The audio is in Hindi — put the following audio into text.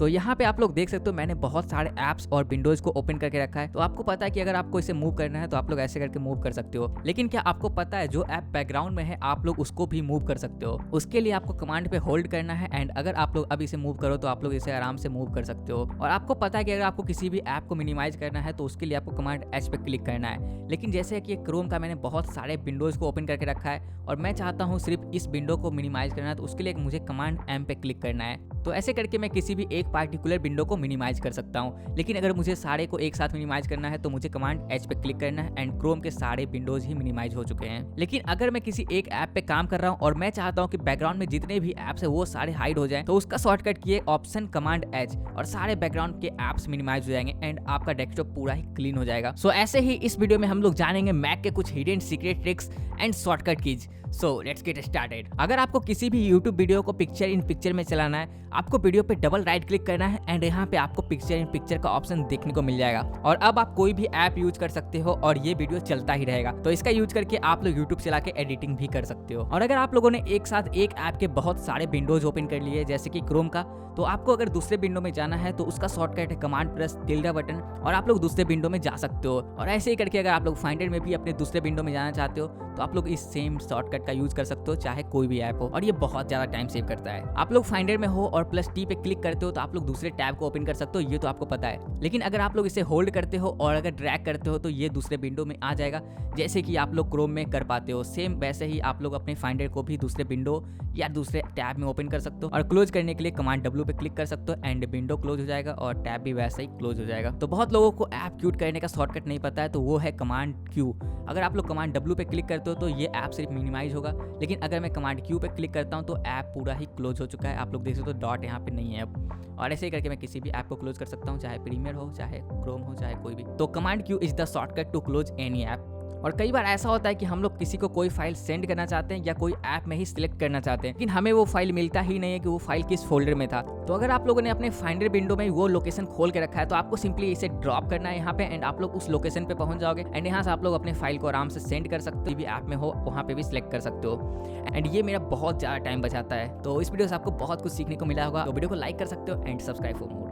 तो यहाँ पे आप लोग देख सकते हो मैंने बहुत सारे ऐप्स और विंडोज को ओपन करके रखा है। तो आपको पता है कि अगर आपको इसे मूव करना है तो आप लोग ऐसे करके मूव कर सकते हो। लेकिन क्या आपको पता है जो ऐप बैकग्राउंड में है आप लोग उसको भी मूव कर सकते हो। उसके लिए आपको कमांड पे होल्ड करना है एंड अगर आप लोग अब इसे मूव करो तो आप लोग इसे आराम से मूव कर सकते हो। और आपको पता है कि अगर आपको किसी भी ऐप को मिनिमाइज करना है तो उसके लिए आपको कमांड एच पे क्लिक करना है। लेकिन जैसे कि क्रोम का मैंने बहुत सारे विंडोज को ओपन करके रखा है और मैं चाहता हूँ सिर्फ इस विंडो को मिनिमाइज करना है, तो उसके लिए मुझे कमांड एम पे क्लिक करना है। तो ऐसे करके मैं किसी भी एक पार्टिकुलर विंडो को मिनिमाइज कर सकता हूँ। लेकिन अगर मुझे सारे को एक साथ मिनिमाइज करना है तो मुझे कमांड एच पे क्लिक करना है एंड क्रोम के सारे विंडोज ही मिनिमाइज हो चुके हैं। लेकिन अगर मैं किसी एक ऐप पे काम कर रहा हूँ और मैं चाहता हूँ कि बैकग्राउंड में जितने भी ऐप्स है वो सारे हाइड हो जाएं, तो उसका शॉर्टकट किए ऑप्शन कमांड एच और सारे बैकग्राउंड के ऐप्स मिनिमाइज हो जाएंगे एंड आपका डेस्कटॉप पूरा ही क्लीन हो जाएगा। सो ऐसे ही इस वीडियो में हम लोग जानेंगे मैक के कुछ hidden secret tricks and shortcut keys. So let's get started. अगर आपको किसी भी YouTube वीडियो को पिक्चर इन पिक्चर में चलाना है, आपको वीडियो पे डबल राइट क्लिक करना है एंड यहाँ पे आपको पिक्चर इन पिक्चर का ऑप्शन देखने को मिल जाएगा और अब आप कोई भी ऐप यूज कर सकते हो और ये वीडियो चलता ही रहेगा। तो इसका यूज करके आप लोग YouTube चला के एडिटिंग भी कर सकते हो। और अगर आप लोगों ने एक साथ एक ऐप के बहुत सारे विंडोज ओपन कर लिए जैसे कि क्रोम का, तो आपको अगर दूसरे विंडो में जाना है तो उसका शॉर्टकट है कमांड प्लस टिल्डा बटन और आप लोग दूसरे विंडो में जा सकते हो। और ऐसे ही करके अगर आप लोग फाइंडर में भी अपने दूसरे विंडो में जाना चाहते हो तो आप लोग इस सेम शॉर्टकट का यूज कर सकते हो चाहे कोई भी ऐप हो, और ये बहुत ज्यादा टाइम सेव करता है। आप लोग फाइंडर में हो और प्लस टी पे क्लिक करते हो तो आप लोग दूसरे टैब को ओपन कर सकते हो, ये तो आपको पता है। लेकिन अगर आप लोग इसे होल्ड करते हो और अगर ड्रैग करते हो तो ये दूसरे विंडो में आ जाएगा जैसे कि आप लोग क्रोम में कर पाते हो। सेम वैसे ही आप लोग अपने फाइंडर को भी दूसरे विंडो या दूसरे टैब में ओपन कर सकते हो और क्लोज करने के लिए कमांड डब्ल्यू पे क्लिक कर सकते हो एंड विंडो क्लोज हो जाएगा और टैब भी वैसे ही क्लोज हो जाएगा। तो बहुत लोगों को ऐप क्यूट करने का शॉर्टकट नहीं पता है, तो वो है कमांड क्यू। अगर आप लोग कमांड डब्ल्यू पे क्लिक करते हो तो ये ऐप सिर्फ मिनिमाइज होगा, लेकिन अगर मैं कमांड क्यू पे क्लिक करता हूँ तो ऐप पूरा ही क्लोज हो चुका है। आप लोग देख सकते हो डॉट यहाँ पे नहीं है अब। और ऐसे ही करके मैं किसी भी ऐप को क्लोज कर सकता हूँ, चाहे प्रीमियर हो, चाहे क्रोम हो, चाहे कोई भी। तो command Q is the shortcut to close any app. और कई बार ऐसा होता है कि हम लोग किसी को कोई फाइल सेंड करना चाहते हैं या कोई ऐप में ही सिलेक्ट करना चाहते हैं, लेकिन हमें वो फाइल मिलता ही नहीं है कि वो फाइल किस फोल्डर में था। तो अगर आप लोगों ने अपने फाइंडर विंडो में वो लोकेशन खोल के रखा है तो आपको सिंपली इसे ड्रॉप करना है यहाँ पे एंड आप लोग उस लोकेशन पे पहुंच जाओगे एंड यहाँ से आप लोग अपने फाइल को आराम से सेंड कर सकते हो। भी ऐप में हो वहाँ पे भी सिलेक्ट कर सकते हो एंड ये मेरा बहुत ज़्यादा टाइम बचाता है। तो इस वीडियो से आपको बहुत कुछ सीखने को मिला होगा, तो वीडियो को लाइक कर सकते हो एंड सब्सक्राइब फॉर मोर।